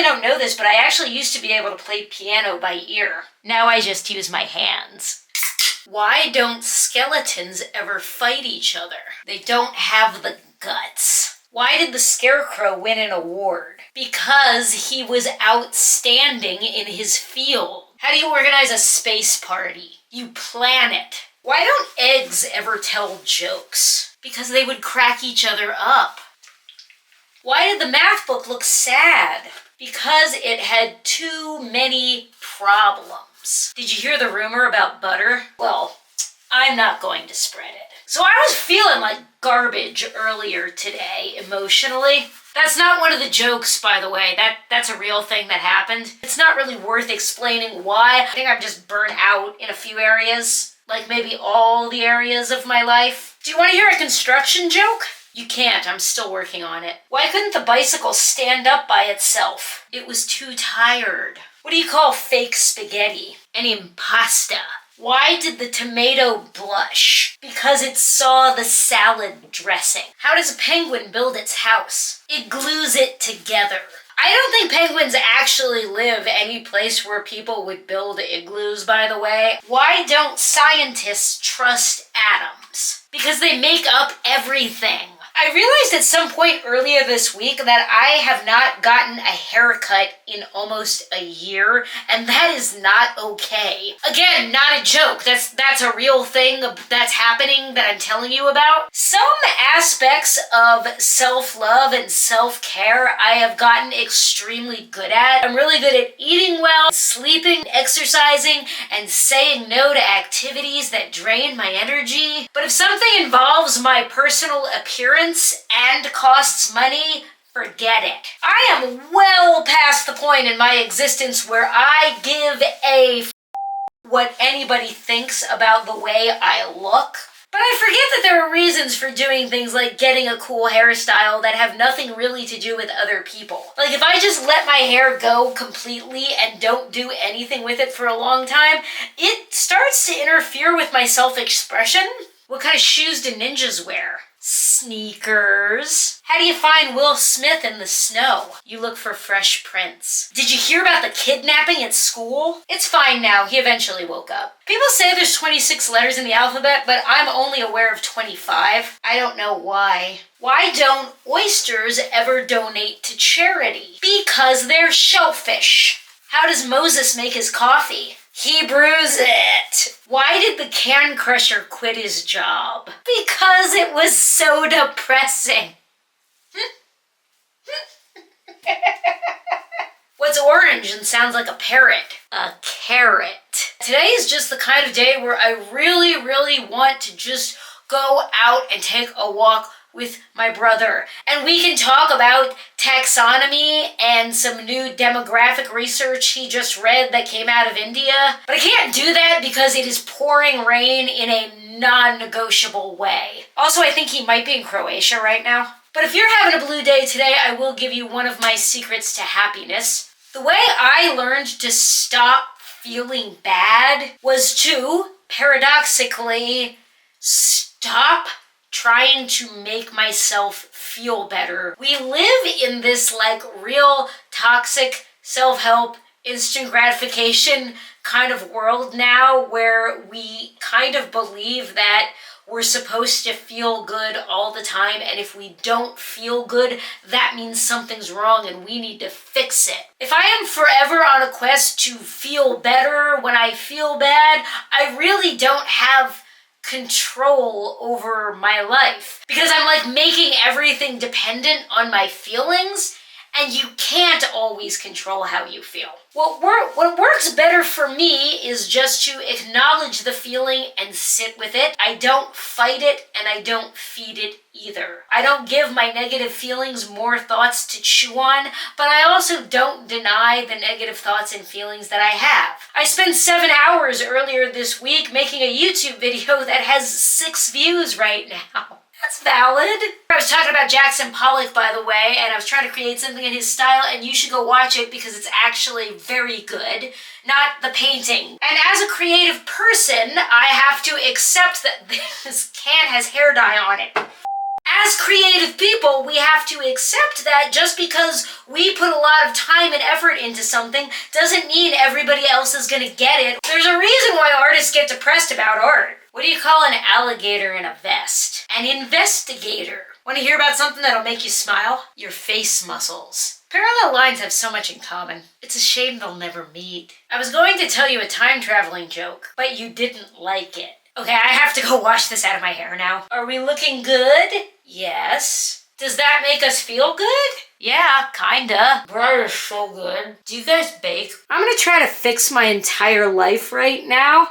probably don't know this, but I actually used to be able to play piano by ear. Now I just use my hands. Why don't skeletons ever fight each other? They don't have the guts. Why did the Scarecrow win an award? Because he was outstanding in his field. How do you organize a space party? You plan it. Why don't eggs ever tell jokes? Because they would crack each other up. Why did the math book look sad? Because it had too many problems. Did you hear the rumor about butter? Well, I'm not going to spread it. So I was feeling like garbage earlier today, emotionally. That's not one of the jokes, by the way. That's a real thing that happened. It's not really worth explaining why. I think I'm just burnt out in a few areas, like maybe all the areas of my life. Do you want to hear a construction joke? You can't, I'm still working on it. Why couldn't the bicycle stand up by itself? It was too tired. What do you call fake spaghetti? An impasta. Why did the tomato blush? Because it saw the salad dressing. How does a penguin build its house? It glues it together. I don't think penguins actually live any place where people would build igloos, by the way. Why don't scientists trust atoms? Because they make up everything. I realized at some point earlier this week that I have not gotten a haircut in almost a year, and that is not okay. Again, not a joke. That's a real thing that's happening that I'm telling you about. Some aspects of self-love and self-care I have gotten extremely good at. I'm really good at eating well, sleeping, exercising, and saying no to activities that drain my energy. But if something involves my personal appearance and costs money, forget it. I am well past the point in my existence where I give a what anybody thinks about the way I look. But I forget that there are reasons for doing things like getting a cool hairstyle that have nothing really to do with other people. Like if I just let my hair go completely and don't do anything with it for a long time, it starts to interfere with my self-expression. What kind of shoes do ninjas wear? Sneakers. How do you find Will Smith in the snow? You look for Fresh Prince. Did you hear about the kidnapping at school? It's fine now. He eventually woke up. People say there's 26 letters in the alphabet, but I'm only aware of 25. I don't know why. Why don't oysters ever donate to charity? Because they're shellfish. How does Moses make his coffee? He brews it. Why did the can crusher quit his job? Because it was so depressing. What's orange and sounds like a parrot? A carrot. Today is just the kind of day where I really, really want to just go out and take a walk with my brother. And we can talk about taxonomy and some new demographic research he just read that came out of India. But I can't do that because it is pouring rain in a non-negotiable way. Also, I think he might be in Croatia right now. But if you're having a blue day today, I will give you one of my secrets to happiness. The way I learned to stop feeling bad was to, paradoxically, stop trying to make myself feel better. We live in this like real toxic self-help, instant gratification kind of world now where we kind of believe that we're supposed to feel good all the time, and if we don't feel good, that means something's wrong and we need to fix it. If I am forever on a quest to feel better when I feel bad, I really don't have control over my life because I'm like making everything dependent on my feelings, and you can't always control how you feel. What works better for me is just to acknowledge the feeling and sit with it. I don't fight it and I don't feed it either. I don't give my negative feelings more thoughts to chew on, but I also don't deny the negative thoughts and feelings that I have. I spent 7 hours earlier this week making a YouTube video that has 6 views right now. That's valid. I was talking about Jackson Pollack, by the way, and I was trying to create something in his style, and you should go watch it because it's actually very good, not the painting. And as a creative person, I have to accept that this can has hair dye on it. As creative people, we have to accept that just because we put a lot of time and effort into something doesn't mean everybody else is going to get it. There's a reason why artists get depressed about art. What do you call an alligator in a vest? An investigator. Want to hear about something that'll make you smile? Your face muscles. Parallel lines have so much in common. It's a shame they'll never meet. I was going to tell you a time-traveling joke, but you didn't like it. Okay, I have to go wash this out of my hair now. Are we looking good? Yes. Does that make us feel good? Yeah, kinda. Bread is so good. Do you guys bake? I'm gonna try to fix my entire life right now.